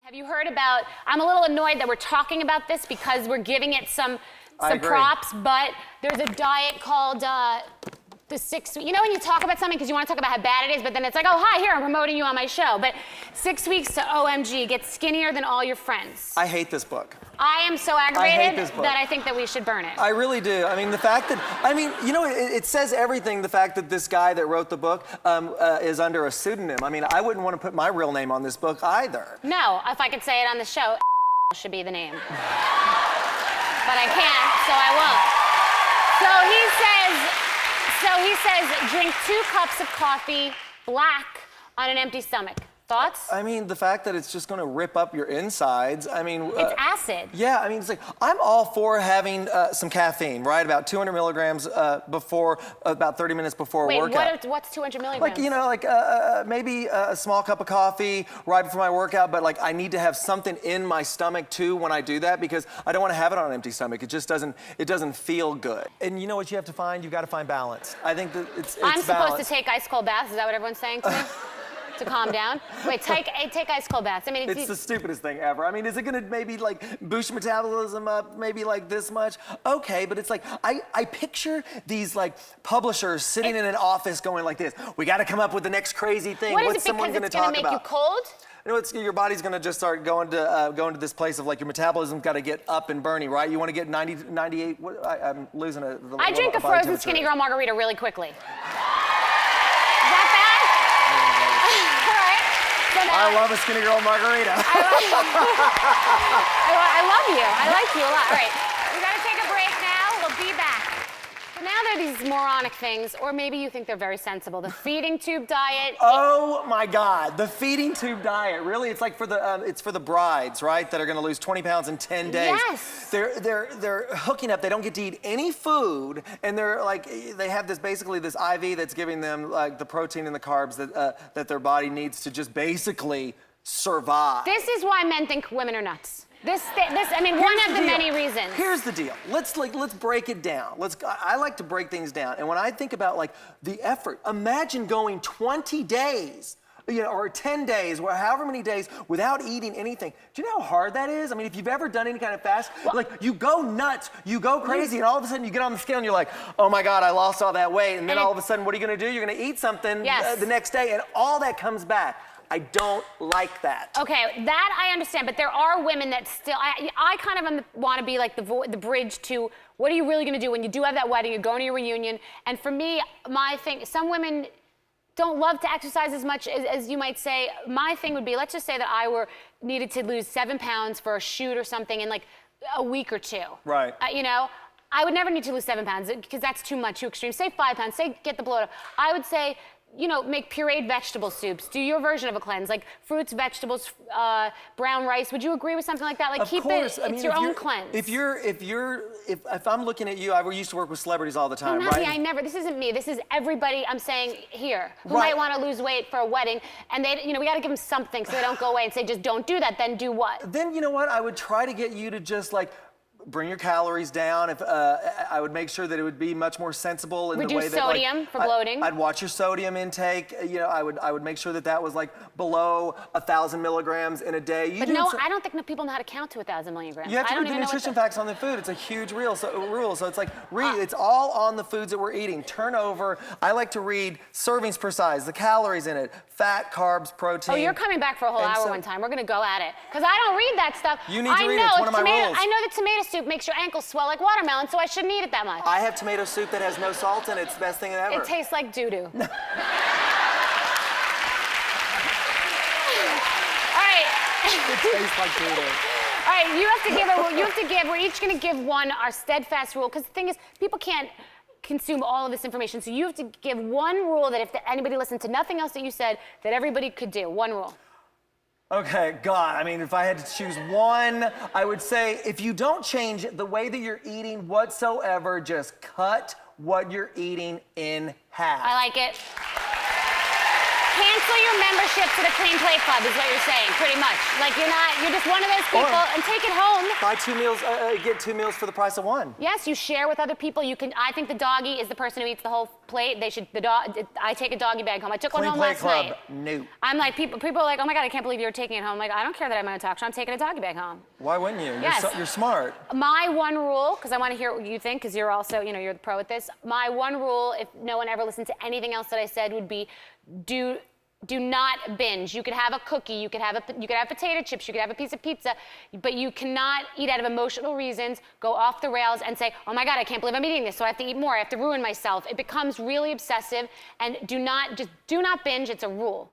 Have you heard about, I'm a little annoyed that we're talking about this because we're giving it some props, but there's a diet called the 6 weeks. You know when you talk about something because you want to talk about how bad it is, but then it's like, oh, hi, here, I'm promoting you on my show. But 6 weeks to OMG, get skinnier than all your friends. I hate this book. I am so aggravated that I think that we should burn it. I really do. I mean, the fact that, you know, it says everything, the fact that this guy that wrote the book is under a pseudonym. I mean, I wouldn't want to put my real name on this book either. No, if I could say it on the show, should be the name. But I can't, so I won't. So he says, drink 2 cups of coffee, black, on an empty stomach. Thoughts? I mean, the fact that it's just going to rip up your insides. I mean, it's acid. Yeah, I mean, it's like I'm all for having some caffeine, right? About 200 milligrams before, about 30 minutes before a workout. What's 200 milligrams? Like, you know, like maybe a small cup of coffee right before my workout, but like I need to have something in my stomach too when I do that because I don't want to have it on an empty stomach. It just doesn't feel good. And you know what you have to find? You've got to find balance. I think that it's I'm supposed balance. to take ice cold baths. Is that what everyone's saying to me? To calm down? Wait, take ice cold baths. I mean, it's the stupidest thing ever. I mean, is it gonna maybe like boost your metabolism up, maybe like this much? Okay, but it's like, I picture these like publishers sitting in an office going like this, we gotta come up with the next crazy thing. What's someone gonna talk about? It's gonna make you cold? You know, your body's gonna just start going to this place of like your metabolism's gotta get up and burning, right? You wanna get 90, 98, I'm losing a I drink a frozen Skinny Girl margarita really quickly. I love a Skinny Girl margarita. I love you. I like you a lot. All right, we gotta take a break now. We'll be back. So now there are these moronic things, or maybe you think they're very sensible. The feeding tube diet. Oh my God, the feeding tube diet. Really, it's like for the brides, right? That are gonna lose 20 pounds in 10 days. Yes. They're hooking up. They don't get to eat any food, and they're like they have this basically this IV that's giving them like the protein and the carbs that their body needs to just basically survive. This is why men think women are nuts. I mean, one of the many reasons. Here's the deal. Let's break it down. I like to break things down. And when I think about like the effort, imagine going 20 days, you know, or 10 days, or however many days without eating anything. Do you know how hard that is? I mean, if you've ever done any kind of fast, like you go nuts, you go crazy, and all of a sudden you get on the scale and you're like, oh my God, I lost all that weight. And then all of a sudden, what are you gonna do? You're gonna eat something the next day, and all that comes back. I don't like that. Okay, that I understand, but there are women that still, I kind of want to be like the bridge to what are you really gonna do when you do have that wedding, you're going to your reunion, and for me, my thing, some women don't love to exercise as much as you might say. My thing would be, let's just say that I needed to lose 7 pounds for a shoot or something in like a week or 2. Right. You know, I would never need to lose 7 pounds because that's too much, too extreme. Say 5 pounds, say get the bloat up. I would say, you know, make pureed vegetable soups. Do your version of a cleanse, like fruits, vegetables, brown rice. Would you agree with something like that? Like keep it. It's your own cleanse. If I'm looking at you, I used to work with celebrities all the time, right? Me, I never. This isn't me. This is everybody. I'm saying here who might want to lose weight for a wedding, and we got to give them something so they don't go away and say just don't do that. Then do what? Then you know what? I would try to get you to just like bring your calories down. If I would make sure that it would be much more sensible in the way that sodium for bloating. I'd watch your sodium intake. You know, I would make sure that was like below 1,000 milligrams in a day. I don't think people know how to count to 1,000 milligrams. You have to read the nutrition facts on the food. It's a huge rule. So it's like it's all on the foods that we're eating. Turnover. I like to read servings per size, the calories in it, fat, carbs, protein. Oh, you're coming back for a whole hour one time. We're gonna go at it because I don't read that stuff. You need to read it. It's one of my rules. I know that tomato soup makes your ankles swell like watermelon, so I shouldn't eat it that much. I have tomato soup that has no salt in it. It's the best thing ever. It tastes like doo-doo. All right. It tastes like doo-doo. All right, we're each gonna give one our steadfast rule, because the thing is, people can't consume all of this information, so you have to give one rule that if anybody listened to nothing else that you said, that everybody could do. One rule. Okay, God, I mean, if I had to choose one, I would say if you don't change the way that you're eating whatsoever, just cut what you're eating in half. I like it. Can't cancel your membership to the Clean Plate Club is what you're saying, pretty much. Like you're just one of those people, and take it home. Buy 2 meals, get 2 meals for the price of 1. Yes, you share with other people. I think the doggy is the person who eats the whole plate. I take a doggy bag home. I took one home last night. No. I'm like, people are like, oh my God, I can't believe you're taking it home. I'm like, I don't care that I'm on a talk show. I'm taking a doggy bag home. Why wouldn't you? Yes. You're smart. My one rule, because I want to hear what you think, because you're also, you're the pro at this. My one rule, if no one ever listened to anything else that I said, would be do not binge. You could have a cookie, you could have potato chips, you could have a piece of pizza, but you cannot eat out of emotional reasons, go off the rails and say, oh my God, I can't believe I'm eating this, so I have to eat more, I have to ruin myself. It becomes really obsessive, and do not binge, it's a rule.